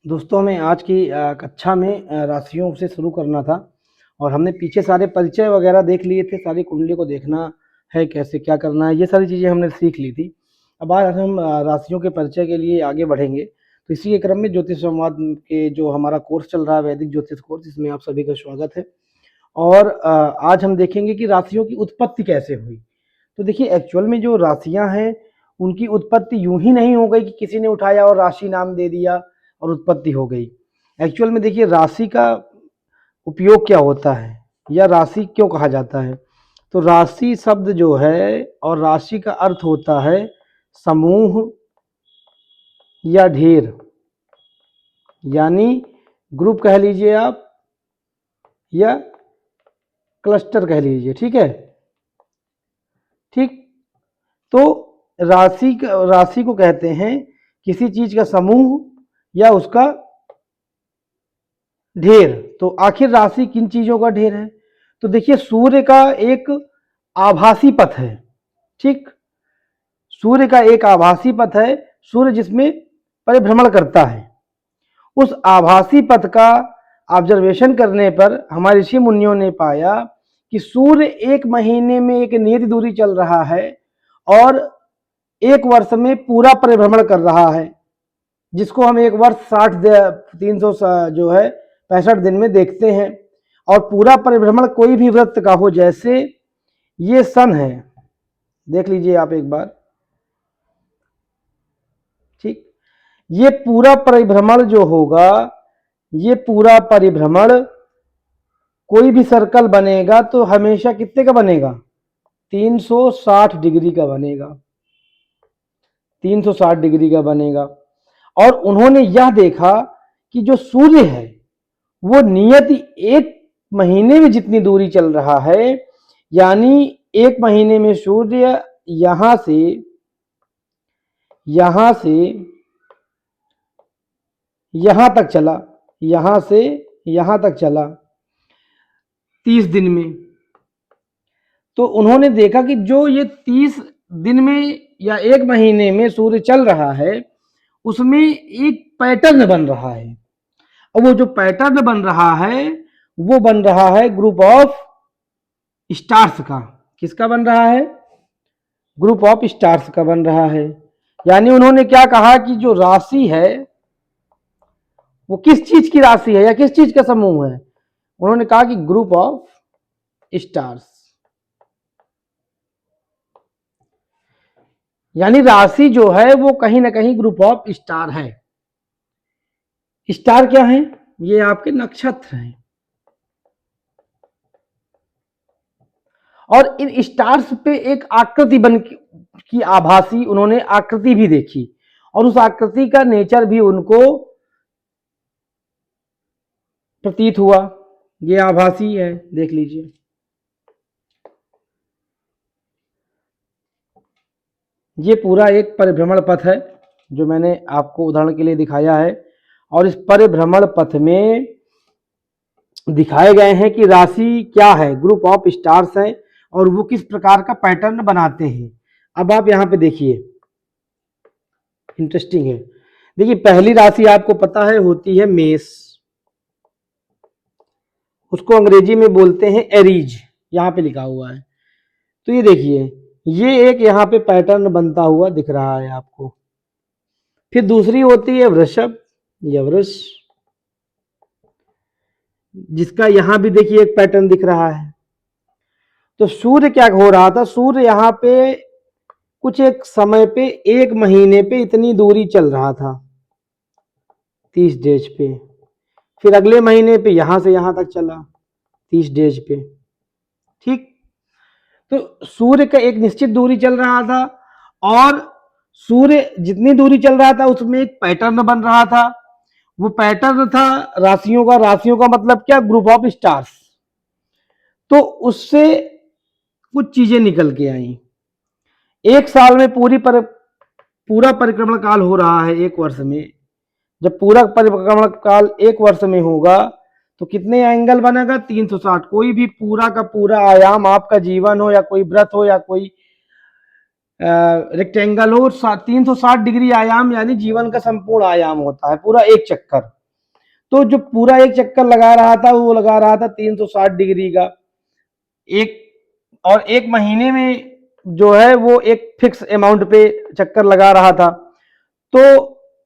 दोस्तों हमें आज की कक्षा में राशियों से शुरू करना था और हमने पीछे सारे परिचय वगैरह देख लिए थे। सारी कुंडली को देखना है, कैसे क्या करना है, ये सारी चीज़ें हमने सीख ली थी। अब आज हम राशियों के परिचय के लिए आगे बढ़ेंगे। तो इसी के क्रम में ज्योतिष संवाद के जो हमारा कोर्स चल रहा है, वैदिक ज्योतिष कोर्स, इसमें आप सभी का स्वागत है। और आज हम देखेंगे कि राशियों की उत्पत्ति कैसे हुई। तो देखिए, एक्चुअल में जो राशियां हैं उनकी उत्पत्ति यूं ही नहीं हो गई कि किसी ने उठाया और राशि नाम दे दिया और उत्पत्ति हो गई। एक्चुअल में देखिए, राशि का उपयोग क्या होता है या राशि क्यों कहा जाता है। तो राशि शब्द जो है और राशि का अर्थ होता है समूह या ढेर, यानी ग्रुप कह लीजिए आप या क्लस्टर कह लीजिए। ठीक है, ठीक। तो राशि को कहते हैं किसी चीज का समूह या उसका ढेर। तो आखिर राशि किन चीजों का ढेर है। तो देखिए, सूर्य का एक आभासी पथ है। ठीक, सूर्य का एक आभासी पथ है, सूर्य जिसमें परिभ्रमण करता है। उस आभासी पथ का ऑब्जर्वेशन करने पर हमारे ऋषि मुनियों ने पाया कि सूर्य एक महीने में एक नियत दूरी चल रहा है और एक वर्ष में पूरा परिभ्रमण कर रहा है, जिसको हम एक वर्ष 300 जो है 65 दिन में देखते हैं। और पूरा परिभ्रमण कोई भी वृत्त का हो, जैसे ये सन है, देख लीजिए आप एक बार। ठीक, ये पूरा परिभ्रमण जो होगा, ये पूरा परिभ्रमण कोई भी सर्कल बनेगा तो हमेशा कितने का बनेगा, 360 डिग्री का बनेगा, 360 डिग्री का बनेगा। और उन्होंने यह देखा कि जो सूर्य है वो नियति एक महीने में जितनी दूरी चल रहा है, यानी एक महीने में सूर्य यहां से यहां तक चला, यहां से यहां तक चला 30 दिन में। तो उन्होंने देखा कि जो ये 30 दिन में या एक महीने में सूर्य चल रहा है, उसमें एक पैटर्न बन रहा है। और वो जो पैटर्न बन रहा है, वो बन रहा है ग्रुप ऑफ स्टार्स का। किसका बन रहा है, ग्रुप ऑफ स्टार्स का बन रहा है। यानी उन्होंने क्या कहा कि जो राशि है वो किस चीज की राशि है या किस चीज का समूह है। उन्होंने कहा कि ग्रुप ऑफ स्टार्स, यानी राशि जो है वो कहीं ना कहीं ग्रुप ऑफ स्टार है। स्टार क्या है, ये आपके नक्षत्र हैं। और इन स्टार्स पे एक आकृति बन की आभासी उन्होंने आकृति भी देखी, और उस आकृति का नेचर भी उनको प्रतीत हुआ। ये आभासी है, देख लीजिए। ये पूरा एक परिभ्रमण पथ है जो मैंने आपको उदाहरण के लिए दिखाया है। और इस परिभ्रमण पथ में दिखाए गए हैं कि राशि क्या है, ग्रुप ऑफ स्टार्स हैं और वो किस प्रकार का पैटर्न बनाते हैं। अब आप यहां पे देखिए, इंटरेस्टिंग है। देखिए, पहली राशि आपको पता है होती है मेष, उसको अंग्रेजी में बोलते हैं एरीज, यहां पे लिखा हुआ है। तो ये देखिए, ये एक यहां पे पैटर्न बनता हुआ दिख रहा है आपको। फिर दूसरी होती है वृषभ या वृष, जिसका यहां भी देखिए एक पैटर्न दिख रहा है। तो सूर्य क्या हो रहा था, सूर्य यहां पे कुछ एक समय पे एक महीने पे इतनी दूरी चल रहा था 30 डेज पे। फिर अगले महीने पे यहां से यहां तक चला 30 डेज पे। ठीक, तो सूर्य का एक निश्चित दूरी चल रहा था और सूर्य जितनी दूरी चल रहा था उसमें एक पैटर्न बन रहा था। वो पैटर्न था राशियों का। राशियों का मतलब क्या, ग्रुप ऑफ स्टार्स। तो उससे कुछ चीजें निकल के आई। एक साल में पूरा परिक्रमण काल हो रहा है एक वर्ष में। जब पूरा परिक्रमण काल एक वर्ष में होगा तो कितने एंगल बनेगा, 360। कोई भी पूरा का पूरा आयाम, आपका जीवन हो या कोई व्रत हो या कोई रेक्टेंगल हो 360 डिग्री आयाम, यानी जीवन का संपूर्ण आयाम होता है पूरा एक चक्कर। तो जो पूरा एक चक्कर लगा रहा था वो लगा रहा था 360 डिग्री का एक, और एक महीने में जो है वो एक फिक्स अमाउंट पे चक्कर लगा रहा था। तो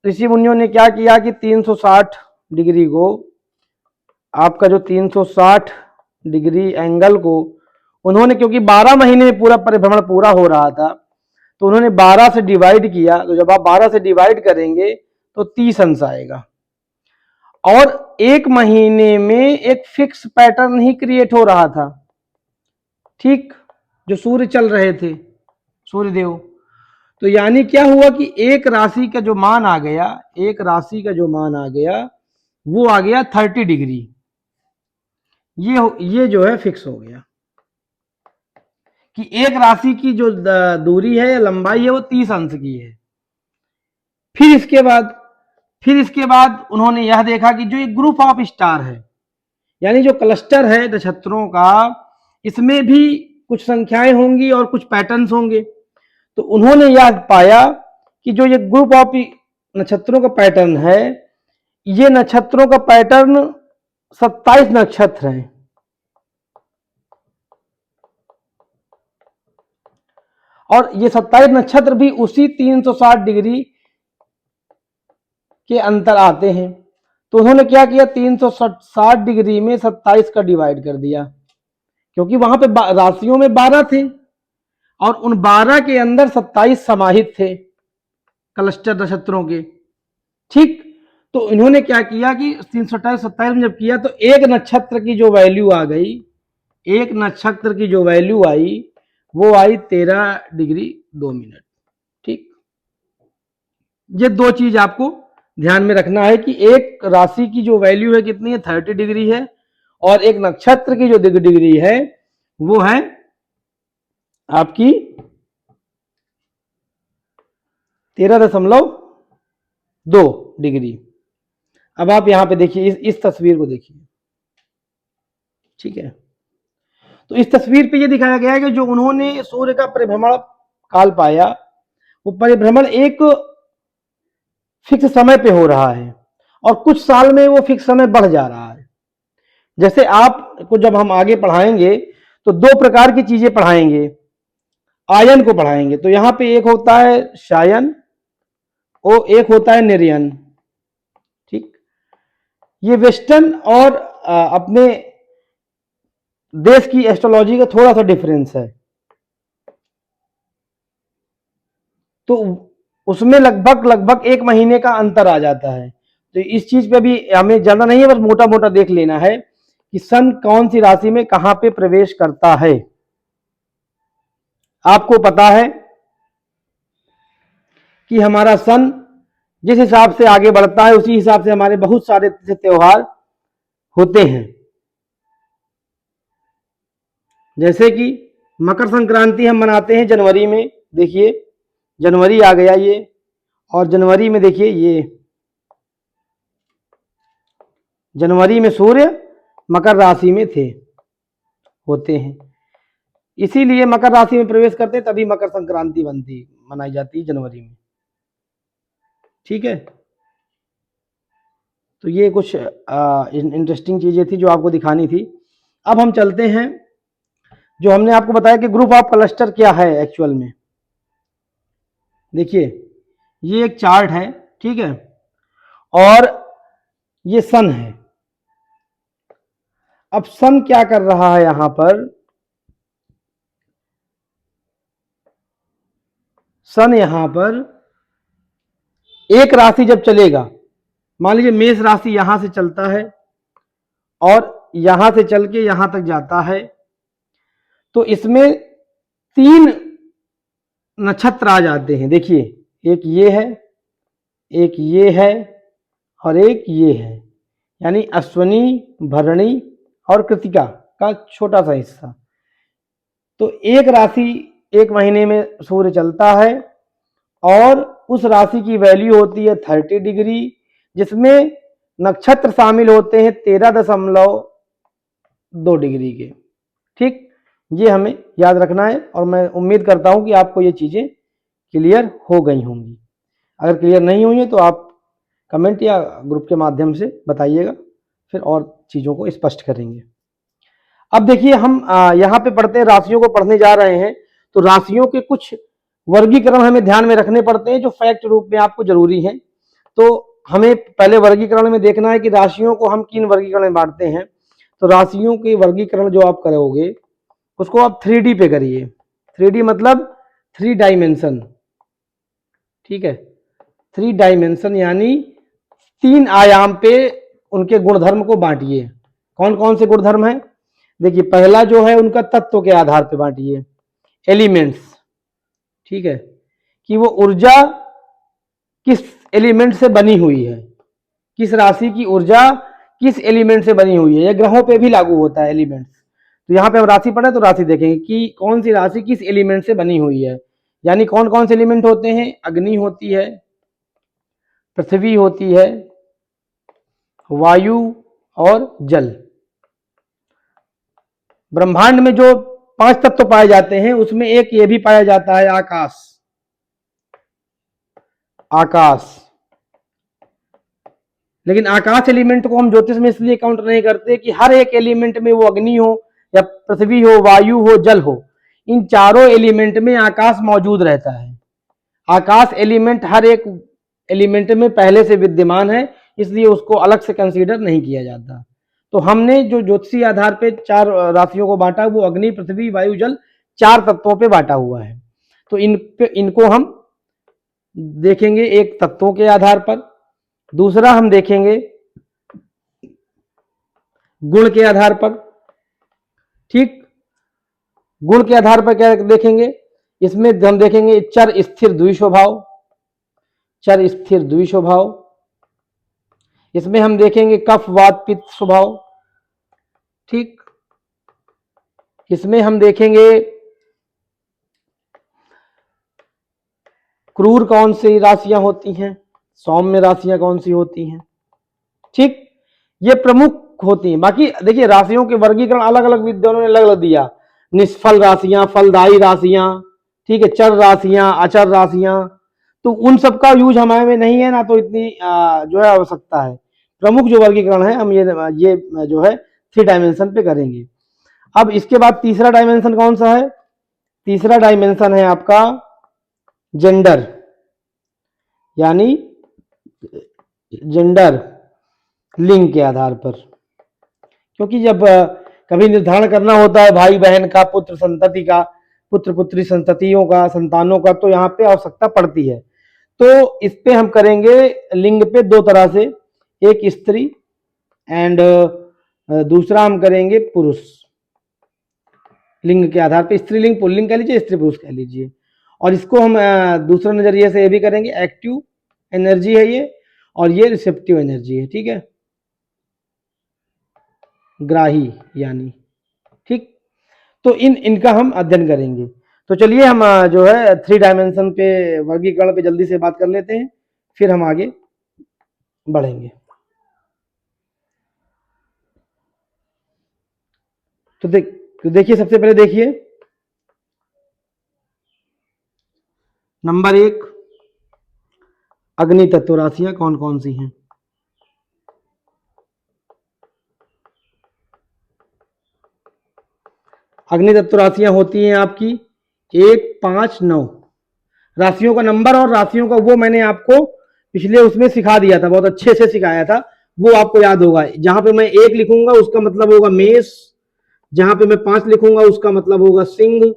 ऋषि मुनियों ने क्या किया कि 360 डिग्री को, आपका जो 360 डिग्री एंगल को उन्होंने, क्योंकि 12 महीने में पूरा परिभ्रमण पूरा हो रहा था, तो उन्होंने 12 से डिवाइड किया। तो जब आप 12 से डिवाइड करेंगे तो 30 अंश आएगा, और एक महीने में एक फिक्स पैटर्न ही क्रिएट हो रहा था, ठीक, जो सूर्य चल रहे थे, सूर्यदेव। तो यानी क्या हुआ कि एक राशि का जो मान आ गया, एक राशि का जो मान आ गया वो आ गया 30 डिग्री। ये जो है फिक्स हो गया कि एक राशि की जो दूरी है या लंबाई है वो 30 अंश की है। फिर इसके बाद उन्होंने यह देखा कि जो एक ग्रुप ऑफ स्टार है, यानी जो क्लस्टर है नक्षत्रों का, इसमें भी कुछ संख्याएं होंगी और कुछ पैटर्न्स होंगे। तो उन्होंने यह पाया कि जो ये ग्रुप ऑफ नक्षत्रों का पैटर्न है, ये नक्षत्रों का पैटर्न 27 नक्षत्र हैं, और ये 27 नक्षत्र भी उसी 360 डिग्री के अंतर आते हैं। तो उन्होंने क्या किया, 360 डिग्री में 27 का डिवाइड कर दिया, क्योंकि वहां पे राशियों में 12 थे और उन 12 के अंदर 27 समाहित थे क्लस्टर नक्षत्रों के, ठीक। तो इन्होंने क्या किया कि 327 में जब किया तो एक नक्षत्र की जो वैल्यू आ गई, एक नक्षत्र की जो वैल्यू आई वो आई 13 डिग्री 2 मिनट, ठीक। ये दो चीज आपको ध्यान में रखना है कि एक राशि की जो वैल्यू है कितनी है, 30 डिग्री है, और एक नक्षत्र की जो डिग्री है वो है आपकी 13.2 डिग्री। अब आप यहां पे देखिए, इस तस्वीर को देखिए, ठीक है। तो इस तस्वीर पे ये दिखाया गया है कि जो उन्होंने सूर्य का परिभ्रमण काल पाया, वो परिभ्रमण एक फिक्स समय पे हो रहा है और कुछ साल में वो फिक्स समय बढ़ जा रहा है। जैसे आपको जब हम आगे पढ़ाएंगे तो दो प्रकार की चीजें पढ़ाएंगे, आयन को पढ़ाएंगे। तो यहां पे एक होता है शायन और एक होता है निर्यन, ठीक। ये वेस्टर्न और अपने देश की एस्ट्रोलॉजी का थोड़ा सा डिफरेंस है। तो उसमें लगभग एक महीने का अंतर आ जाता है। तो इस चीज पे भी हमें ज्यादा नहीं है, बस मोटा मोटा देख लेना है कि सन कौन सी राशि में कहां पे प्रवेश करता है। आपको पता है कि हमारा सन जिस हिसाब से आगे बढ़ता है उसी हिसाब से हमारे बहुत सारे त्योहार होते हैं। जैसे कि मकर संक्रांति हम मनाते हैं जनवरी में, देखिए जनवरी आ गया ये, और जनवरी में देखिए ये जनवरी में सूर्य मकर राशि में होते हैं, इसीलिए मकर राशि में प्रवेश करते हैं, तभी मकर संक्रांति मनाई जाती है जनवरी में, ठीक है। तो ये कुछ इंटरेस्टिंग चीजें थी जो आपको दिखानी थी। अब हम चलते हैं, जो हमने आपको बताया कि ग्रुप ऑफ क्लस्टर क्या है एक्चुअल में। देखिए ये एक चार्ट है, ठीक है, और ये सन है। अब सन क्या कर रहा है यहां पर, सन यहां पर एक राशि जब चलेगा, मान लीजिए मेष राशि यहां से चलता है और यहां से चल के यहां तक जाता है, तो इसमें 3 नक्षत्र आ जाते हैं। देखिए एक ये है, एक ये है और एक ये है, यानी अश्विनी, भरणी और कृतिका का छोटा सा हिस्सा। तो एक राशि एक महीने में सूर्य चलता है और उस राशि की वैल्यू होती है 30 डिग्री, जिसमें नक्षत्र शामिल होते हैं 13.2 डिग्री के, ठीक। ये हमें याद रखना है और मैं उम्मीद करता हूं कि आपको ये चीजें क्लियर हो गई होंगी। अगर क्लियर नहीं हुई है तो आप कमेंट या ग्रुप के माध्यम से बताइएगा, फिर और चीज़ों को स्पष्ट करेंगे। अब देखिए हम यहाँ पे पढ़ते हैं, राशियों को पढ़ने जा रहे हैं, तो राशियों के कुछ वर्गीकरण हमें ध्यान में रखने पड़ते हैं जो फैक्ट रूप में आपको जरूरी है। तो हमें पहले वर्गीकरण में देखना है कि राशियों को हम किन वर्गीकरण में बांटते हैं। तो राशियों के वर्गीकरण जो आप करोगे उसको आप 3D पे करिए। 3D मतलब 3 डायमेंशन, ठीक है, 3 डायमेंशन यानी 3 आयाम पे उनके गुणधर्म को बांटिए। कौन कौन से गुणधर्म है? देखिए पहला जो है उनका तत्व के आधार पे बांटिए, एलिमेंट्स, ठीक है, कि वो ऊर्जा किस एलिमेंट से बनी हुई है, किस राशि की ऊर्जा किस एलिमेंट से बनी हुई है। यह ग्रहों पे भी लागू होता है एलिमेंट्स। तो यहाँ पे हम राशि पढ़े तो राशि देखेंगे कि कौन सी राशि किस एलिमेंट से बनी हुई है। यानी कौन कौन से एलिमेंट होते हैं? अग्नि होती है, पृथ्वी होती है, वायु और जल। ब्रह्मांड में जो 5 तत्व पाए जाते हैं उसमें एक ये भी पाया जाता है, आकाश। आकाश, लेकिन आकाश एलिमेंट को हम ज्योतिष में इसलिए काउंट नहीं करते कि हर एक एलिमेंट में, वो अग्नि हो या पृथ्वी हो, वायु हो, जल हो, इन चारों एलिमेंट में आकाश मौजूद रहता है। आकाश एलिमेंट हर एक एलिमेंट में पहले से विद्यमान है, इसलिए उसको अलग से कंसीडर नहीं किया जाता। तो हमने जो ज्योतिषीय आधार पे 4 राशियों को बांटा, वो अग्नि, पृथ्वी, वायु, जल 4 तत्वों पे बांटा हुआ है। तो इनको हम देखेंगे एक तत्वों के आधार पर, दूसरा हम देखेंगे गुण के आधार पर, ठीक। गुण के आधार पर क्या देखेंगे? इसमें हम देखेंगे चर स्थिर द्विस्वभाव, चर स्थिर द्विस्वभाव। इसमें हम देखेंगे कफ वात पित्त स्वभाव, ठीक। इसमें हम देखेंगे क्रूर कौन सी राशियां होती हैं, सौम्य राशियां कौन सी होती हैं, ठीक। ये प्रमुख होती हैं। बाकी देखिए राशियों के वर्गीकरण अलग अलग विद्वानों ने अलग अलग दिया, निष्फल राशियां, फलदायी राशियां, ठीक है, चर राशियां, अचर राशियां। तो उन सब का यूज हमारे में नहीं है ना, तो इतनी जो है आवश्यकता है। प्रमुख जो वर्गीकरण है हम ये जो है 3 डायमेंशन पे करेंगे। अब इसके बाद तीसरा डायमेंशन कौन सा है? तीसरा डायमेंशन है आपका जेंडर, यानी जेंडर लिंग के आधार पर। क्योंकि जब कभी निर्धारण करना होता है भाई बहन का, पुत्र संतति का, पुत्र पुत्री संततियों का, संतानों का, तो यहाँ पे आवश्यकता पड़ती है। तो इस पे हम करेंगे लिंग पे 2 तरह से, एक स्त्री एंड दूसरा हम करेंगे पुरुष। लिंग के आधार पे स्त्रीलिंग पुल्लिंग कह लीजिए, स्त्री पुरुष कह लीजिए। और इसको हम दूसरे नजरिए से ये भी करेंगे, एक्टिव एनर्जी है ये, और ये रिसेप्टिव एनर्जी है, ठीक है, ग्राही यानी, ठीक। तो इनका हम अध्ययन करेंगे। तो चलिए हम जो है 3 डायमेंशन पे वर्गीकरण पे जल्दी से बात कर लेते हैं, फिर हम आगे बढ़ेंगे। तो देखिए सबसे पहले देखिए नंबर 1, अग्नि तत्व राशियां कौन कौन सी हैं। अग्नि तत्व राशियां होती हैं आपकी 1, 5, 9। राशियों का नंबर और राशियों का वो मैंने आपको पिछले उसमें सिखा दिया था, बहुत अच्छे से सिखाया था, वो आपको याद होगा। जहां पे मैं 1 लिखूंगा उसका मतलब होगा मेष, जहां पे मैं 5 लिखूंगा उसका मतलब होगा सिंह,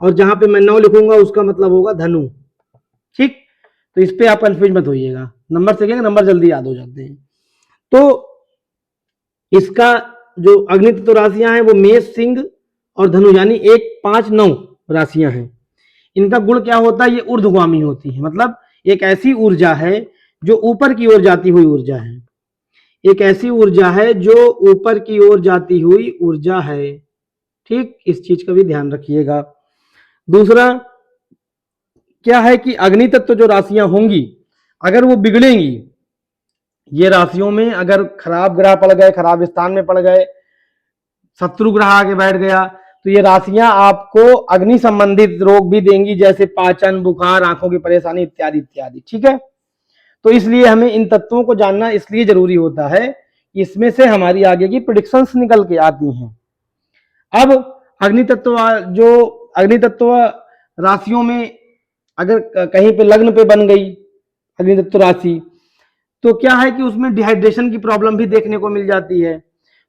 और जहां पे मैं 9 लिखूंगा उसका मतलब होगा धनु, ठीक। तो इस पे आप कंफ्यूज मत होइएगा, नंबर से क्या नंबर जल्दी याद हो जाते हैं। तो इसका जो अग्नि तत्व राशियां हैं वो मेष, सिंह और धनु, यानी 1, 5, 9 राशियां हैं। इनका गुण क्या होता है? ये ऊर्ध्वगामी होती है, मतलब एक ऐसी ऊर्जा है जो ऊपर की ओर जाती हुई ऊर्जा है, एक ऐसी ऊर्जा है जो ऊपर की ओर जाती हुई ऊर्जा है, ठीक। इस चीज का भी ध्यान रखिएगा। दूसरा क्या है कि अग्नि तत्व जो राशियां होंगी अगर वो बिगड़ेंगी, ये राशियों में अगर खराब ग्रह पड़ गए, खराब स्थान में पड़ गए, शत्रु ग्रह आके बैठ गया, तो ये राशियां आपको अग्नि संबंधित रोग भी देंगी, जैसे पाचन, बुखार, आंखों की परेशानी इत्यादि इत्यादि। ठीक है, तो इसलिए हमें इन तत्वों को जानना इसलिए जरूरी होता है, इसमें से हमारी आगे की प्रिडिक्शंस निकल के आती हैं। अब अग्नि तत्व, जो अग्नि तत्व राशियों में अगर कहीं पे लग्न पे बन गई अग्नि तत्व राशि, तो क्या है कि उसमें डिहाइड्रेशन की प्रॉब्लम भी देखने को मिल जाती है।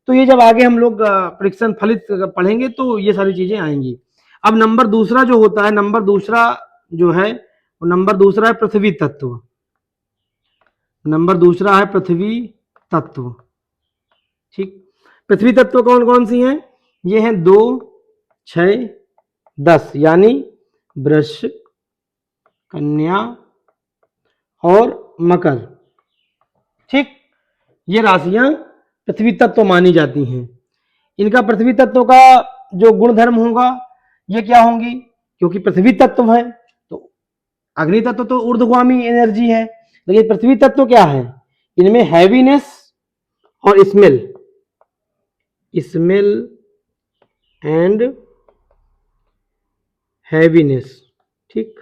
तो ये जब आगे हम लोग प्रिडिक्शन फलित पढ़ेंगे तो ये सारी चीजें आएंगी। अब नंबर दूसरा जो होता है, नंबर दूसरा जो है, नंबर दूसरा है पृथ्वी तत्व। नंबर दूसरा है पृथ्वी तत्व। ठीक, पृथ्वी तत्व कौन कौन सी हैं? ये हैं 2, 6, 10, यानी वृष, कन्या और मकर। ठीक, ये राशियां पृथ्वी तत्व मानी जाती हैं। इनका पृथ्वी तत्व का जो गुणधर्म होगा, ये क्या होंगी? क्योंकि पृथ्वी तत्व है तो अग्नि तत्व तो ऊर्ध्वगामी एनर्जी है, लेकिन पृथ्वी तत्व क्या है? इनमें हैवीनेस और स्मेल, स्मेल एंड हैवीनेस। ठीक,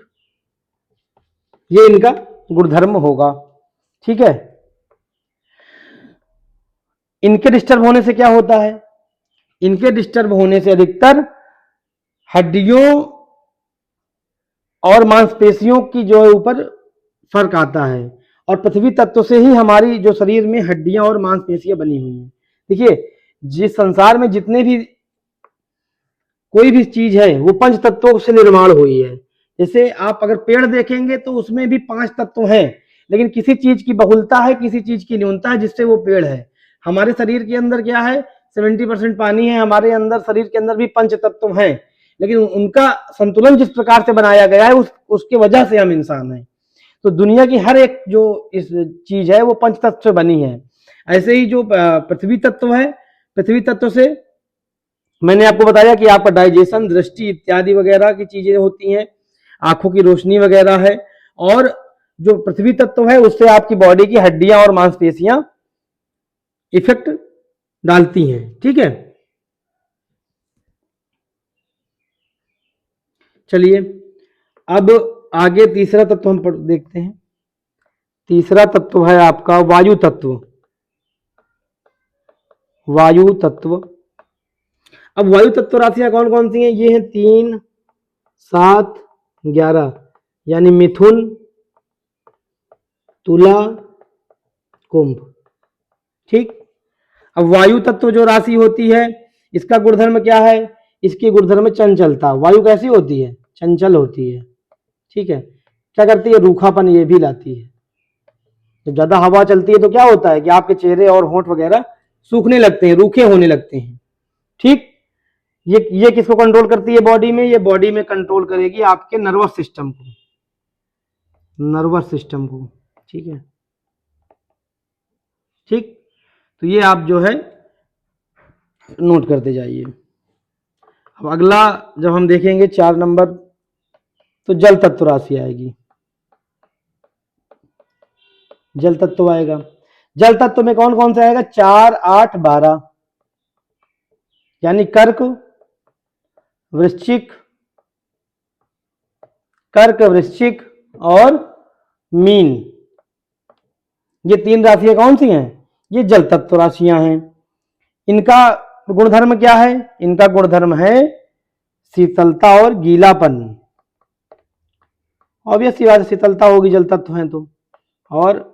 ये इनका गुणधर्म होगा। ठीक है, इनके डिस्टर्ब होने से क्या होता है? इनके डिस्टर्ब होने से अधिकतर हड्डियों और मांसपेशियों की जो है ऊपर फर्क आता है, और पृथ्वी तत्व से ही हमारी जो शरीर में हड्डियां और मांसपेशियां बनी हुई हैं। देखिए, जिस संसार में जितने भी कोई भी चीज है वो पंच तत्वों से निर्माण हुई है। जैसे आप अगर पेड़ देखेंगे तो उसमें भी 5 तत्व हैं, लेकिन किसी चीज की बहुलता है, किसी चीज की न्यूनता है, जिससे वो पेड़ है। हमारे शरीर के अंदर क्या है? 70% पानी है, हमारे अंदर शरीर के अंदर भी पंच तत्व हैं, लेकिन उनका संतुलन जिस प्रकार से बनाया गया है उसके वजह से हम इंसान हैं। तो दुनिया की हर एक जो इस चीज है वो पंच तत्व से बनी है। ऐसे ही जो पृथ्वी तत्व है, पृथ्वी तत्व से मैंने आपको बताया कि आपका डाइजेशन, दृष्टि इत्यादि वगैरह की चीजें होती हैं, आंखों की रोशनी वगैरह है, और जो पृथ्वी तत्व है उससे आपकी बॉडी की हड्डियां और मांसपेशियां इफेक्ट डालती हैं। ठीक है, चलिए अब आगे तीसरा तत्व हम देखते हैं। तीसरा तत्व है आपका वायु तत्व। वायु तत्व, अब वायु तत्व राशियां कौन कौन सी हैं? ये हैं 3, 7, 11, यानी मिथुन, तुला, कुंभ। ठीक, अब वायु तत्व जो राशि होती है, इसका गुणधर्म क्या है? इसकी गुणधर्म चंचलता। वायु कैसी होती है? चंचल होती है। ठीक है, क्या करती है? रूखापन ये भी लाती है। जब ज्यादा हवा चलती है तो क्या होता है कि आपके चेहरे और होंठ वगैरह सूखने लगते हैं, रूखे होने लगते हैं। ठीक, ये किसको कंट्रोल करती है बॉडी में? ये बॉडी में कंट्रोल करेगी आपके नर्वस सिस्टम को, नर्वस सिस्टम को। ठीक है, ठीक, तो ये आप जो है नोट करते जाइए। अब अगला जब हम देखेंगे 4 नंबर, तो जल तत्व राशि आएगी। जल तत्व आएगा। जल तत्व में कौन कौन सा आएगा? 4, 8, 12, यानी कर्क, वृश्चिक, कर्क, वृश्चिक और मीन। ये 3 राशियां कौन सी हैं? ये जल तत्व राशियां हैं। इनका गुणधर्म क्या है? इनका गुणधर्म है शीतलता और गीलापन। ऑब्वियस सी बात है, शीतलता होगी जल तत्व है तो, और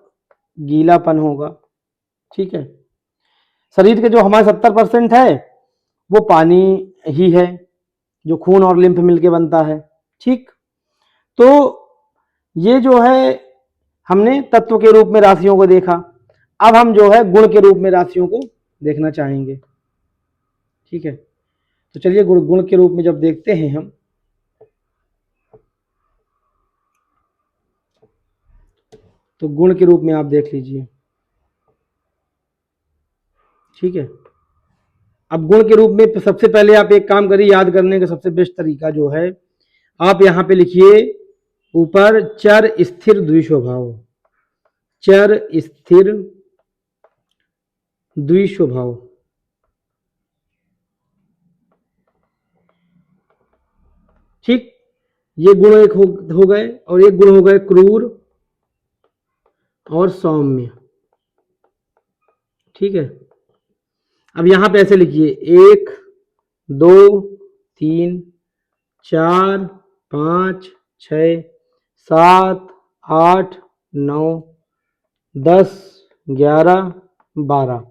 गीलापन होगा। ठीक है, शरीर के जो हमारे 70% है वो पानी ही है, जो खून और लिम्फ मिलके बनता है। ठीक, तो ये जो है हमने तत्व के रूप में राशियों को देखा। अब हम जो है गुण के रूप में राशियों को देखना चाहेंगे। ठीक है, तो चलिए गुण के रूप में जब देखते हैं हम, तो गुण के रूप में आप देख लीजिए। ठीक है, अब गुण के रूप में सबसे पहले आप एक काम करिए, याद करने का सबसे बेस्ट तरीका जो है, आप यहां पे लिखिए ऊपर चर स्थिर द्विस्वभाव। चर स्थिर द्विस्वभाव। ठीक, ये गुण एक हो गए, और एक गुण हो गए क्रूर और सौम्य। ठीक है, अब यहां पे ऐसे लिखिए 1 2 3 4 5 6 7 8 9 10 11 12,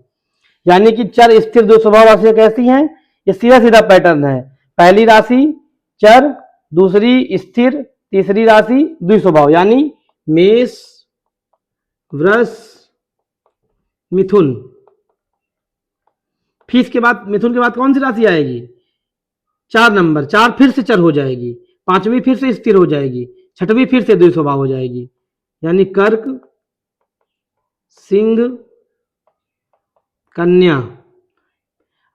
यानी कि चर स्थिर दो स्वभाव राशियां कैसी हैं? ये सीधा सीधा पैटर्न है। पहली राशि चर, दूसरी स्थिर, तीसरी राशि द्विस्वभाव, यानी मेष, वृष, मिथुन। फिर इसके बाद मिथुन के बाद कौन सी राशि आएगी? 4 नंबर, 4 फिर से चर हो जाएगी, 5वीं फिर से स्थिर हो जाएगी, 6वीं फिर से द्विस्वभाव हो जाएगी, यानी कर्क, सिंह, कन्या।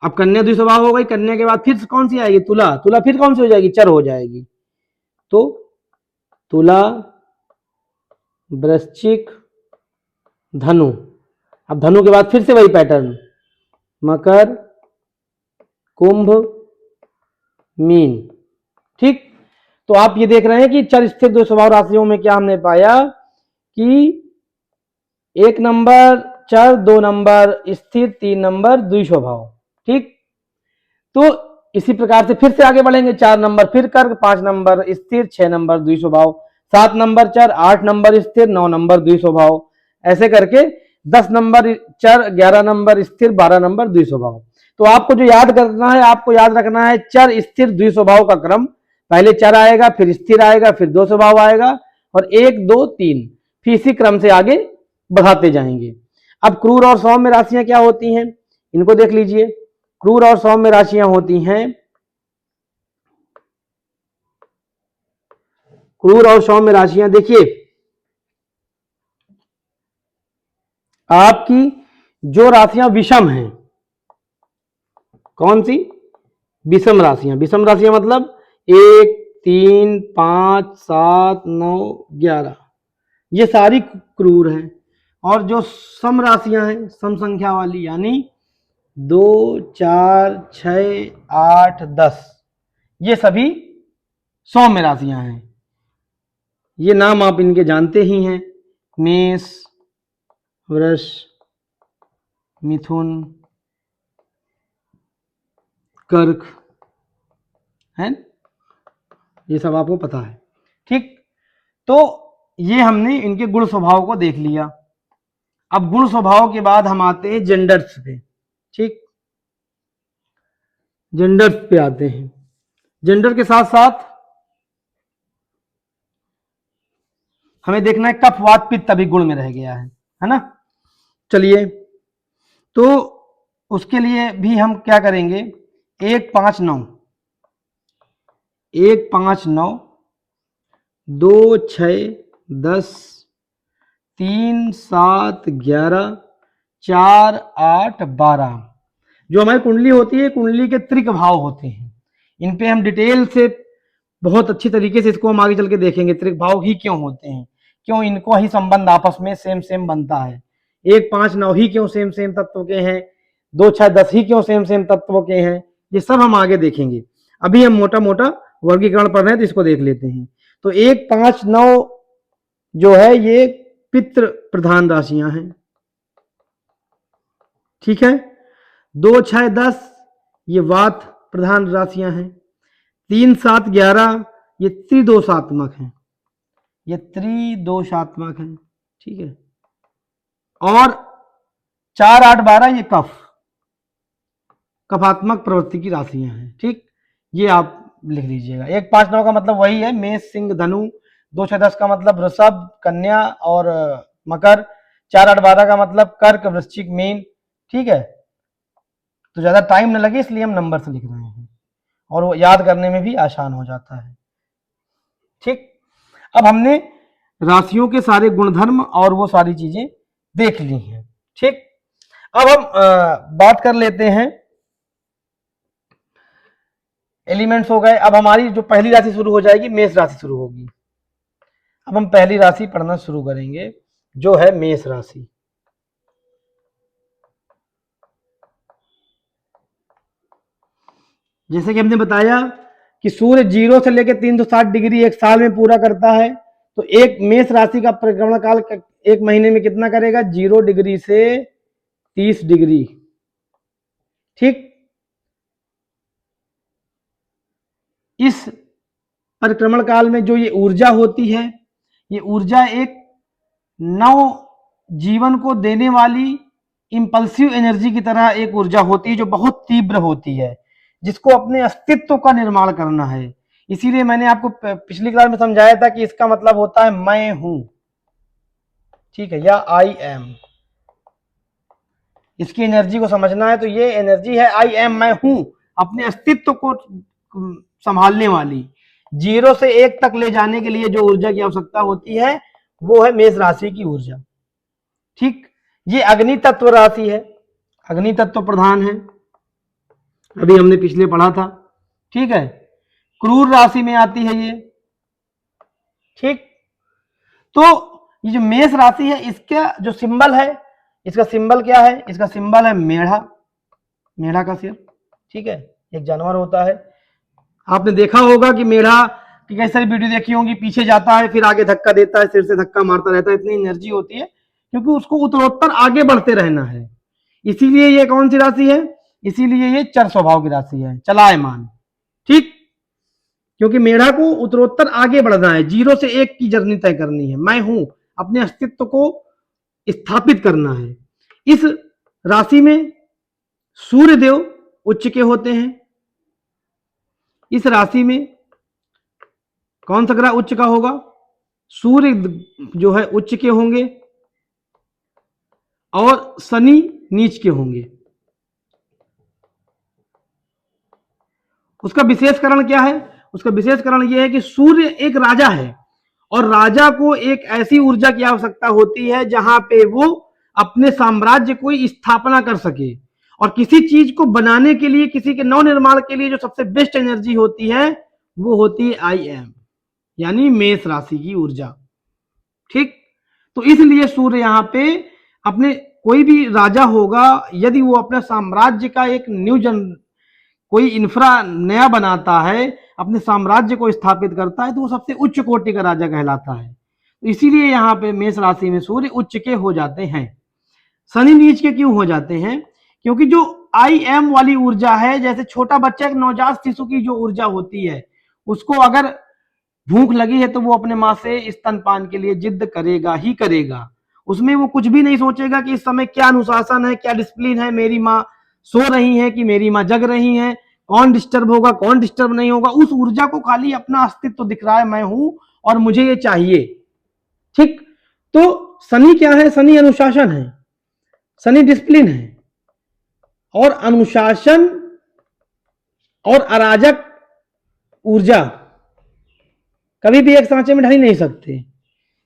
अब कन्या द्विस्वभाव हो गई, कन्या के बाद फिर कौन सी आएगी? तुला। तुला फिर कौन सी हो जाएगी? चर हो जाएगी। तो तुला, वृश्चिक, धनु। अब धनु के बाद फिर से वही पैटर्न, मकर, कुंभ, मीन। ठीक, तो आप ये देख रहे हैं कि चर स्थिर दो स्वभाव राशियों में क्या हमने पाया कि 1 नंबर चर, 2 नंबर स्थिर, 3 नंबर द्विस्वभाव। ठीक, तो इसी प्रकार से फिर से आगे बढ़ेंगे। 4 नंबर फिर कर्क, 5 नंबर स्थिर, 6 नंबर द्विस्वभाव, 7 नंबर चर, 8 नंबर स्थिर, 9 नंबर द्विस्वभाव, ऐसे करके 10 नंबर चर, 11 नंबर स्थिर, 12 नंबर द्विस्वभाव। तो आपको जो याद करना है, आपको याद रखना है चर स्थिर द्विस्वभाव का क्रम। पहले चर आएगा, फिर स्थिर आएगा, फिर द्विस्वभाव आएगा, और 1 2 3, फिर इसी क्रम से आगे बढ़ाते जाएंगे। अब क्रूर और सौम्य राशियां क्या होती हैं, इनको देख लीजिए। क्रूर और सौम्य राशियां होती हैं, क्रूर और सौम्य राशियां देखिए, आपकी जो राशियां विषम हैं, कौन सी? विषम राशियां। विषम राशियां मतलब 1 3 5 7 9 11, ये सारी क्रूर हैं। और जो सम राशियां हैं, सम संख्या वाली, यानी 2 4 6 8 10, ये सभी सौम्य राशियां हैं। ये नाम आप इनके जानते ही हैं, मेष, वृष, मिथुन, कर्क, है, ये सब आपको पता है। ठीक, तो ये हमने इनके गुण स्वभाव को देख लिया। अब गुण स्वभाव के बाद हम आते हैं जेंडर्स पे। ठीक, जेंडर्स पे आते हैं। जेंडर के साथ साथ हमें देखना है कफ, वात, पित्त अभी गुण में रह गया है ना। चलिए, तो उसके लिए भी हम क्या करेंगे? 1 5 9, 1 5 9, 2 6 10, 3 7 11, 4 8 12। जो हमारी कुंडली होती है, कुंडली के त्रिक भाव होते हैं। इन पे हम डिटेल से बहुत अच्छी तरीके से इसको हम आगे चल के देखेंगे, त्रिक भाव ही क्यों होते हैं, क्यों इनको ही संबंध आपस में सेम सेम बनता है। 1 5 9 ही क्यों सेम सेम तत्व के हैं, 2 6 10 ही क्यों सेम सेम तत्वों के हैं, ये सब हम आगे देखेंगे। अभी हम मोटा मोटा वर्गीकरण पढ़ रहे हैं, तो इसको देख लेते हैं। तो 1 5 9 जो है, ये पितृ प्रधान राशियां हैं। ठीक है, 2 6 10 ये वात प्रधान राशियां हैं। 3 7 11 ये त्रिदोषात्मक हैं, ये त्रिदोषात्मक हैं। ठीक है, और 4 8 12 ये कफात्मक प्रवृत्ति की राशियां हैं। ठीक, ये आप लिख लीजिएगा। 1 5 9 का मतलब वही है, मेष, सिंह, धनु। 2 6 10 का मतलब वृषभ, कन्या और मकर। 4 8 12 का मतलब कर्क, वृश्चिक, मीन। ठीक है, तो ज्यादा टाइम न लगे इसलिए हम नंबर से लिख रहे हैं, और वो याद करने में भी आसान हो जाता है। ठीक, अब हमने राशियों के सारे गुणधर्म और वो सारी चीजें देख ली हैं। ठीक, अब हम बात कर लेते हैं, एलिमेंट्स हो गए। अब हमारी जो पहली राशि शुरू हो जाएगी, मेष राशि शुरू होगी। अब हम पहली राशि पढ़ना शुरू करेंगे, जो है मेष राशि। जैसे कि हमने बताया कि सूर्य 0 से लेकर 360 डिग्री एक साल में पूरा करता है, तो एक मेष राशि का परिक्रमण काल एक महीने में कितना करेगा? 0 डिग्री से 30 डिग्री। ठीक, इस परिक्रमण काल में जो ये ऊर्जा होती है, ये ऊर्जा एक नव जीवन को देने वाली इंपल्सिव एनर्जी की तरह एक ऊर्जा होती है, जो बहुत तीव्र होती है, जिसको अपने अस्तित्व का निर्माण करना है। इसीलिए मैंने आपको पिछली क्लास में समझाया था कि इसका मतलब होता है मैं हूं, ठीक है, या आई एम। इसकी एनर्जी को समझना है तो ये एनर्जी है आई एम, मैं हूं, अपने अस्तित्व को संभालने वाली। 0 से 1 तक ले जाने के लिए जो ऊर्जा की आवश्यकता होती है वो है मेष राशि की ऊर्जा। ठीक, ये अग्नि तत्व राशि है, अग्नि तत्व प्रधान है, अभी हमने पिछले पढ़ा था। ठीक है, क्रूर राशि में आती है ये। ठीक, तो ये जो मेष राशि है इसका जो सिंबल है, इसका सिंबल क्या है? इसका सिंबल है मेढ़ा, मेढ़ा का सिर। ठीक है, एक जानवर होता है, आपने देखा होगा कि मेढ़ा की कई सारी वीडियो देखी होंगी, पीछे जाता है फिर आगे धक्का देता है, सिर से धक्का मारता रहता है, इतनी एनर्जी होती है क्योंकि उसको उत्तरोत्तर आगे बढ़ते रहना है। इसीलिए ये कौन सी राशि है? इसीलिए ये चर स्वभाव की राशि है, चलायमान। ठीक, क्योंकि मेढ़ा को उत्तरोत्तर आगे बढ़ना है, 0 से 1 की जर्नी तय करनी है, मैं हूं, अपने अस्तित्व को स्थापित करना है। इस राशि में सूर्य देव उच्च के होते हैं। इस राशि में कौन सा ग्रह उच्च का होगा? सूर्य जो है उच्च के होंगे और शनि नीच के होंगे। उसका विशेष कारण क्या है? उसका विशेष कारण यह है कि सूर्य एक राजा है और राजा को एक ऐसी ऊर्जा की आवश्यकता होती है जहां पे वो अपने साम्राज्य को स्थापना कर सके, और किसी चीज को बनाने के लिए, किसी के नव निर्माण के लिए जो सबसे बेस्ट एनर्जी होती है वो होती है आई एम, यानी मेष राशि की ऊर्जा। ठीक, तो इसलिए सूर्य यहां पे अपने, कोई भी राजा होगा यदि वो अपने साम्राज्य का एक न्यू कोई इंफ्रा नया बनाता है, अपने साम्राज्य को स्थापित करता है, तो वो सबसे उच्च कोटि का राजा कहलाता है। तो इसीलिए यहाँ पे मेष राशि में सूर्य उच्च के हो जाते हैं। शनि नीच के क्यों हो जाते हैं? क्योंकि जो आई एम वाली ऊर्जा है, जैसे छोटा बच्चा, एक नवजात शिशु की जो ऊर्जा होती है, उसको अगर भूख लगी है तो वो अपने माँ से स्तनपान के लिए जिद करेगा ही करेगा। उसमें वो कुछ भी नहीं सोचेगा कि इस समय क्या अनुशासन है, क्या डिसिप्लिन है, मेरी माँ सो रही है कि मेरी माँ जग रही है, कौन डिस्टर्ब होगा, कौन डिस्टर्ब नहीं होगा। उस ऊर्जा को खाली अपना अस्तित्व दिख रहा है, मैं हूं और मुझे ये चाहिए। ठीक, तो शनि क्या है? शनि अनुशासन है, शनि डिसिप्लिन है, और अनुशासन और अराजक ऊर्जा कभी भी एक सांचे में ढल नहीं सकते,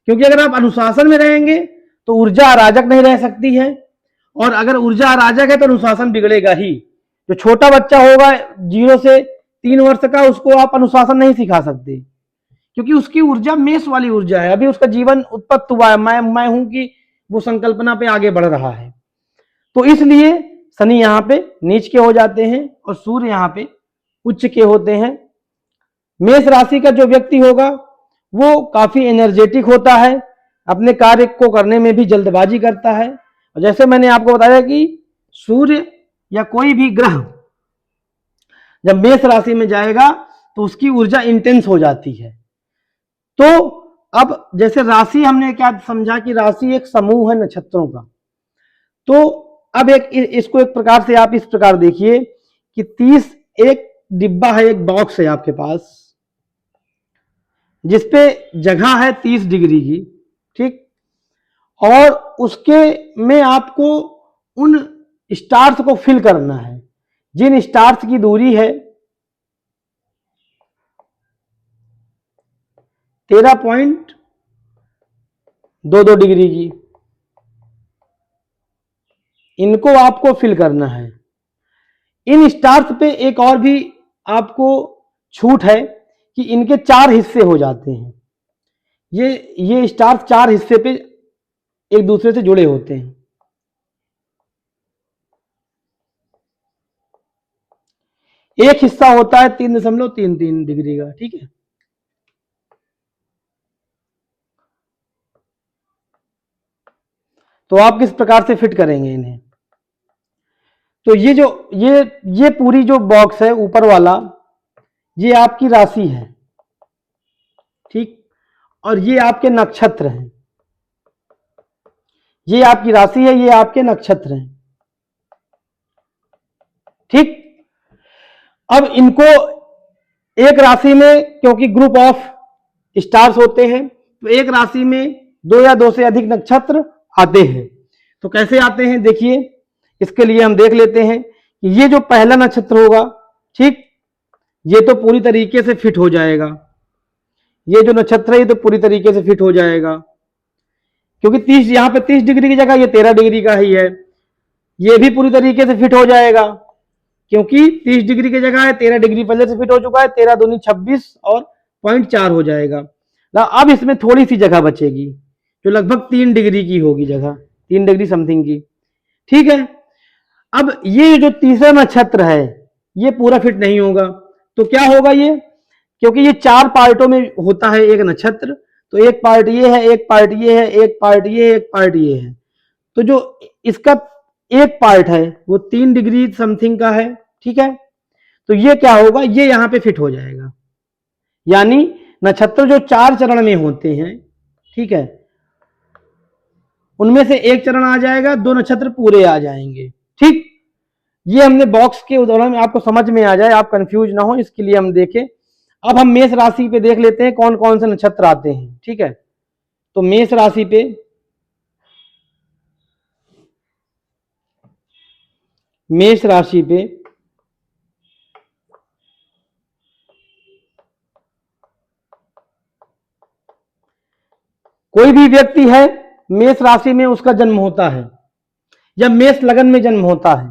क्योंकि अगर आप अनुशासन में रहेंगे तो ऊर्जा अराजक नहीं रह सकती है, और अगर ऊर्जा अराजक है तो अनुशासन बिगड़ेगा ही। जो छोटा बच्चा होगा 0 से 3 वर्ष का, उसको आप अनुशासन नहीं सिखा सकते, क्योंकि उसकी ऊर्जा मेष वाली ऊर्जा है, अभी उसका जीवन उत्पत्ति हुआ है, मैं हूं की वो संकल्पना पे आगे बढ़ रहा है। तो इसलिए शनि यहाँ पे नीच के हो जाते हैं और सूर्य यहाँ पे उच्च के होते हैं। मेष राशि का जो व्यक्ति होगा वो काफी एनर्जेटिक होता है, अपने कार्य को करने में भी जल्दबाजी करता है, और जैसे मैंने आपको बताया कि सूर्य या कोई भी ग्रह जब मेष राशि में जाएगा तो उसकी ऊर्जा इंटेंस हो जाती है। तो अब जैसे राशि हमने क्या समझा कि राशि एक समूह है नक्षत्रों का, तो अब एक इसको एक प्रकार से आप इस प्रकार देखिए कि 30 एक डिब्बा है, एक बॉक्स है आपके पास, जिसपे जगह है 30 डिग्री की। ठीक, और उसके में आपको उन स्टार्स को फिल करना है, जिन स्टार्स की दूरी है 13.22 डिग्री की, इनको आपको फिल करना है। इन स्टार्स पे एक और भी आपको छूट है कि इनके 4 हिस्से हो जाते हैं। ये स्टार्स 4 हिस्से पे एक दूसरे से जुड़े होते हैं। एक हिस्सा होता है 3.33 डिग्री का, ठीक है। तो आप किस प्रकार से फिट करेंगे इन्हें? तो ये जो ये पूरी जो बॉक्स है ऊपर वाला, ये आपकी राशि है, ठीक, और ये आपके नक्षत्र हैं। ये आपकी राशि है, ये आपके नक्षत्र हैं, ठीक। अब इनको एक राशि में, क्योंकि ग्रुप ऑफ स्टार्स होते हैं, तो एक राशि में 2 या 2 से अधिक नक्षत्र आते हैं। तो कैसे आते हैं देखिए, इसके लिए हम देख लेते हैं कि ये जो पहला नक्षत्र होगा, ठीक, ये तो पूरी तरीके से फिट हो जाएगा। ये जो नक्षत्र है ये तो पूरी तरीके से फिट हो जाएगा, क्योंकि 30 यहां पे 30 डिग्री की जगह ये 13 डिग्री का ही है। ये भी पूरी तरीके से फिट हो जाएगा, क्योंकि 30 डिग्री की जगह है, 13 डिग्री पहले से फिट हो चुका है। 13 दूनी 26 और 0.4 हो जाएगा। अब इसमें थोड़ी सी जगह बचेगी, जो लगभग 3 डिग्री की होगी जगह, 3 डिग्री समथिंग की, ठीक है। अब ये जो तीसरा नक्षत्र है ये पूरा फिट नहीं होगा, तो क्या होगा ये, क्योंकि ये 4 पार्टों में होता है एक नक्षत्र, तो एक पार्ट ये है, एक पार्ट ये है, एक पार्ट ये है, एक पार्ट ये है। तो जो इसका एक पार्ट है वो 3 डिग्री समथिंग का है, ठीक है। तो ये क्या होगा, ये यहां पे फिट हो जाएगा। यानी नक्षत्र जो 4 चरण में होते हैं, ठीक है, उनमें से एक चरण आ जाएगा, 2 नक्षत्र पूरे आ जाएंगे, ठीक। ये हमने बॉक्स के उदाहरण में, आपको समझ में आ जाए, आप कंफ्यूज ना हो, इसके लिए हम देखें। अब हम मेष राशि पे देख लेते हैं कौन कौन से नक्षत्र आते हैं, ठीक है। तो मेष राशि पे कोई भी व्यक्ति है मेष राशि में उसका जन्म होता है या मेष लगन में जन्म होता है,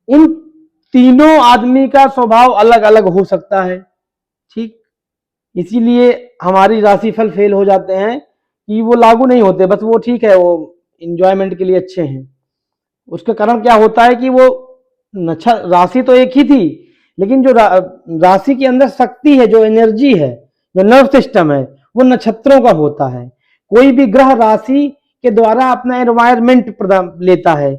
उन तीनों आदमी का स्वभाव अलग अलग हो सकता है, ठीक। इसीलिए हमारी राशिफल फेल हो जाते हैं कि वो लागू नहीं होते, बस वो ठीक है, वो इंजॉयमेंट के लिए अच्छे हैं। उसका कारण क्या होता है कि वो राशि तो एक ही थी, लेकिन जो राशि के अंदर शक्ति है, जो एनर्जी है, जो नर्व सिस्टम है, वो नक्षत्रों का होता है। कोई भी ग्रह राशि के द्वारा अपना एनवायरमेंट प्रदान लेता है।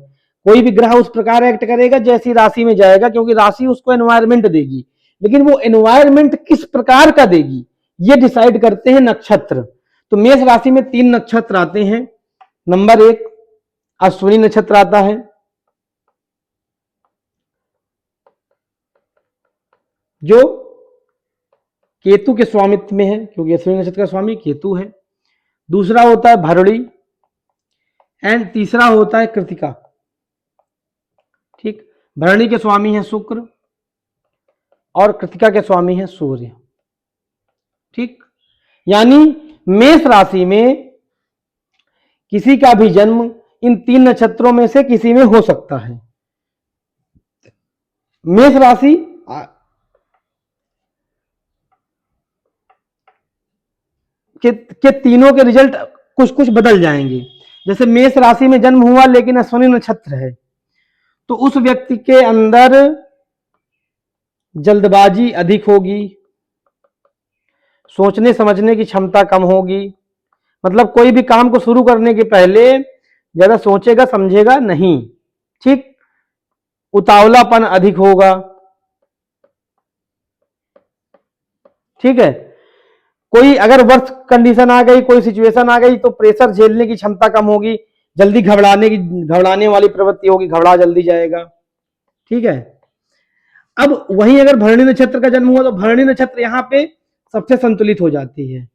कोई भी ग्रह उस प्रकार एक्ट करेगा जैसी राशि में जाएगा, क्योंकि राशि उसको एनवायरमेंट देगी, लेकिन वो एनवायरमेंट किस प्रकार का देगी ये डिसाइड करते हैं नक्षत्र। तो मेष राशि में 3 नक्षत्र आते हैं। नंबर 1 अश्विनी नक्षत्र आता है, जो केतु के स्वामित्व में है, क्योंकि अश्विनी नक्षत्र का स्वामी केतु है। दूसरा होता है भरणी, एंड तीसरा होता है कृतिका, ठीक। भरणी के स्वामी है शुक्र और कृतिका के स्वामी है सूर्य, ठीक। यानी मेष राशि में किसी का भी जन्म इन 3 नक्षत्रों में से किसी में हो सकता है। मेष राशि के तीनों के रिजल्ट कुछ कुछ बदल जाएंगे। जैसे मेष राशि में जन्म हुआ लेकिन अश्विनी नक्षत्र है, तो उस व्यक्ति के अंदर जल्दबाजी अधिक होगी, सोचने समझने की क्षमता कम होगी। मतलब कोई भी काम को शुरू करने के पहले ज्यादा सोचेगा समझेगा नहीं, ठीक। उतावलापन अधिक होगा, ठीक है। कोई अगर वर्ष कंडीशन आ गई, कोई सिचुएशन आ गई, तो प्रेशर झेलने की क्षमता कम होगी, जल्दी घबराने वाली प्रवृत्ति होगी, घबरा जल्दी जाएगा, ठीक है। अब वहीं अगर भरणी नक्षत्र का जन्म हुआ तो भरणी नक्षत्र यहाँ पे सबसे संतुलित हो जाती है।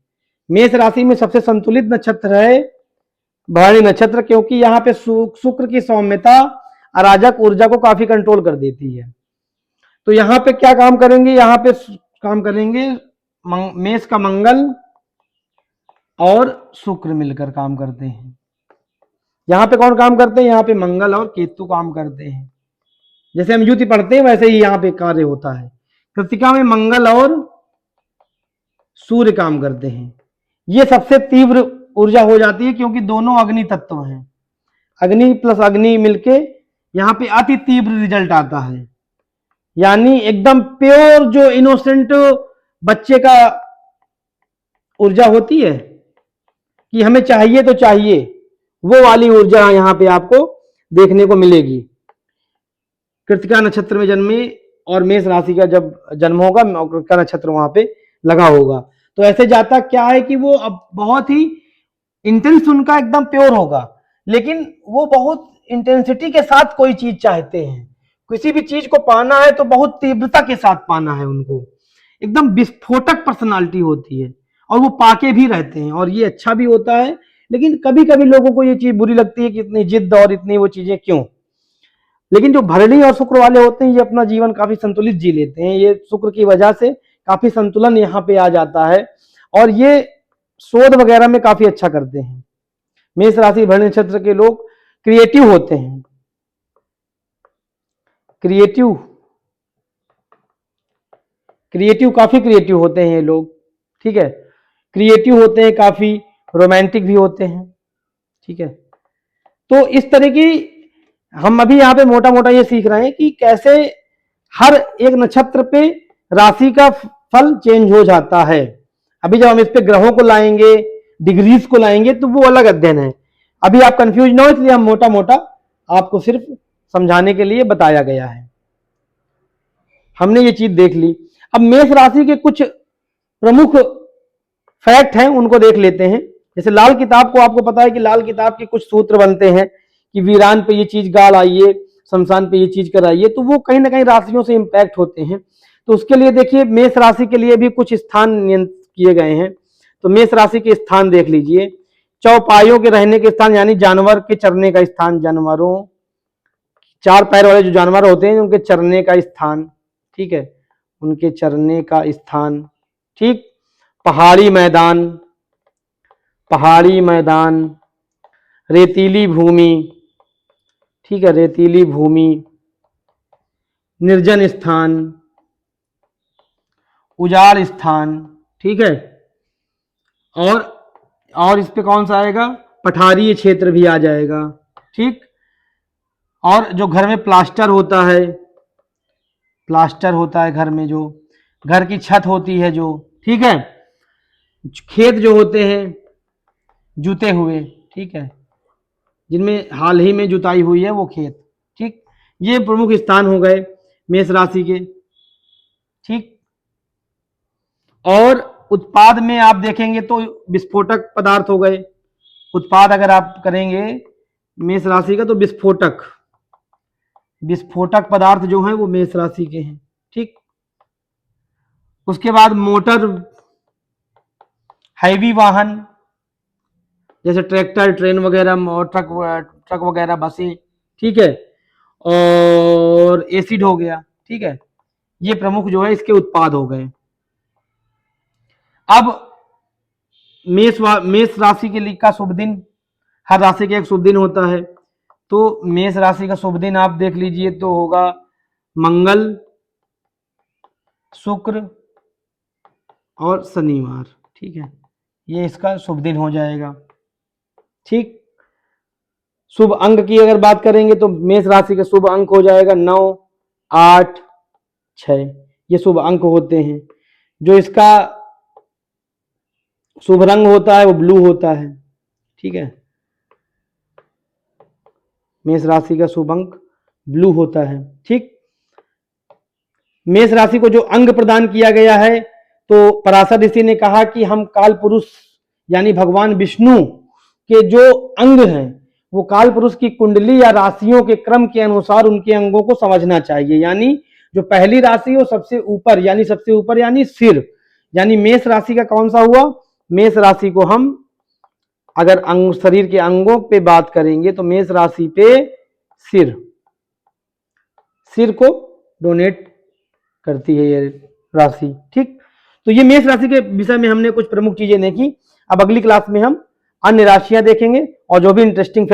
मेष राशि में सबसे संतुलित नक्षत्र है भरणी नक्षत्र, क्योंकि यहाँ पे शुक्र की सौम्यता अराजक ऊर्जा को काफी कंट्रोल कर देती है। तो यहाँ पे क्या काम करेंगे, यहाँ पे काम करेंगे मेष का मंगल और शुक्र मिलकर काम करते हैं। यहाँ पे कौन काम करते हैं, यहाँ पे मंगल और केतु काम करते हैं। जैसे हम युति पढ़ते हैं वैसे ही यहाँ पे कार्य होता है। कृतिका में मंगल और सूर्य काम करते हैं। ये सबसे तीव्र ऊर्जा हो जाती है, क्योंकि दोनों अग्नि तत्व हैं। अग्नि प्लस अग्नि मिलके यहाँ पे अति तीव्र रिजल्ट आता है। यानी एकदम प्योर जो इनोसेंट बच्चे का ऊर्जा होती है कि हमें चाहिए तो चाहिए, वो वाली ऊर्जा यहाँ पे आपको देखने को मिलेगी। कृतिका नक्षत्र में जन्मे और मेष राशि का जब जन्म होगा, कृतिका नक्षत्र वहां पे लगा होगा, तो ऐसे जातक क्या है कि वो अब बहुत ही इंटेंस उनका एकदम प्योर होगा, लेकिन वो बहुत इंटेंसिटी के साथ कोई चीज चाहते हैं। किसी भी चीज को पाना है तो बहुत तीव्रता के साथ पाना है उनको, एकदम विस्फोटक पर्सनालिटी होती है और वो पाके भी रहते हैं, और ये अच्छा भी होता है। लेकिन कभी कभी लोगों को ये चीज बुरी लगती है कि इतनी जिद और इतनी वो चीजें क्यों। लेकिन जो भरणी और शुक्र वाले होते हैं ये अपना जीवन काफी संतुलित जी लेते हैं, ये शुक्र की वजह से काफी संतुलन यहाँ पे आ जाता है, और ये शोध वगैरह में काफी अच्छा करते हैं। मेष राशि भरणी नक्षत्र के लोग क्रिएटिव होते हैं, क्रिएटिव काफी क्रिएटिव होते हैं ये लोग, ठीक है। क्रिएटिव होते हैं, काफी रोमांटिक भी होते हैं, ठीक है। तो इस तरह की हम अभी यहाँ पे मोटा मोटा ये सीख रहे हैं कि कैसे हर एक नक्षत्र पे राशि का फल चेंज हो जाता है। अभी जब हम इस पे ग्रहों को लाएंगे, डिग्रीज को लाएंगे, तो वो अलग अध्ययन है। अभी आप कंफ्यूज ना हो, इसलिए हम मोटा मोटा आपको सिर्फ समझाने के लिए बताया गया है। हमने ये चीज देख ली। अब मेष राशि के कुछ प्रमुख फैक्ट हैं, उनको देख लेते हैं। जैसे लाल किताब को आपको पता है कि लाल किताब के कुछ सूत्र बनते हैं कि वीरान पे ये चीज गाल आइए, शमशान पे ये चीज कराइए, तो वो कहीं ना कहीं राशियों से इंपैक्ट होते हैं। तो उसके लिए देखिए मेष राशि के लिए भी कुछ स्थान नियंत्रित किए गए हैं। तो मेष राशि के स्थान देख लीजिए। चौपाइयों के रहने के स्थान, यानी जानवर के चरने का स्थान, जानवरों, चार पैर वाले जो जानवर होते हैं उनके चरने का स्थान, ठीक है, उनके चरने का स्थान, ठीक। पहाड़ी मैदान, रेतीली भूमि, ठीक है, रेतीली भूमि, निर्जन स्थान, उजाड़ स्थान, ठीक है। और इस पे कौन सा आएगा, पठारीय क्षेत्र भी आ जाएगा, ठीक। और जो घर में प्लास्टर होता है घर में, जो घर की छत होती है जो, ठीक है, खेत जो होते हैं जुते हुए, ठीक है, जिनमें हाल ही में जुताई हुई है वो खेत, ठीक। ये प्रमुख स्थान हो गए मेष राशि के, ठीक। और उत्पाद में आप देखेंगे तो विस्फोटक पदार्थ हो गए। उत्पाद अगर आप करेंगे मेष राशि का, तो विस्फोटक पदार्थ जो है वो मेष राशि के हैं, ठीक। उसके बाद मोटर, हैवी वाहन जैसे ट्रैक्टर, ट्रेन वगैरह और ट्रक वगैरह, बसें, ठीक है, और एसिड हो गया, ठीक है। ये प्रमुख जो है इसके उत्पाद हो गए। अब मेष राशि के लिए का शुभ दिन, हर राशि का एक शुभ दिन होता है। तो मेष राशि का शुभ दिन आप देख लीजिए तो होगा मंगल, शुक्र और शनिवार, ठीक है, ये इसका शुभ दिन हो जाएगा, ठीक। शुभ अंक की अगर बात करेंगे तो मेष राशि का शुभ अंक हो जाएगा 9, 8, 6, ये शुभ अंक होते हैं। जो इसका शुभ रंग होता है वो ब्लू होता है, ठीक है, मेष राशि का शुभ अंक ब्लू होता है, ठीक। मेष राशि को जो अंग प्रदान किया गया है, तो पराशर ऋषि ने कहा कि हम काल पुरुष यानी भगवान विष्णु के जो अंग हैं वो काल पुरुष की कुंडली या राशियों के क्रम के अनुसार उनके अंगों को समझना चाहिए। यानी जो पहली राशि हो सबसे ऊपर यानी सिर, यानी मेष राशि का कौन सा हुआ, मेष राशि को हम अगर शरीर के अंगों पे बात करेंगे तो मेष राशि पे सिर को डोनेट करती है ये राशि, ठीक। तो ये मेष राशि के विषय में हमने कुछ प्रमुख चीजें देखी। अब अगली क्लास में हम अन्य राशियां देखेंगे और जो भी इंटरेस्टिंग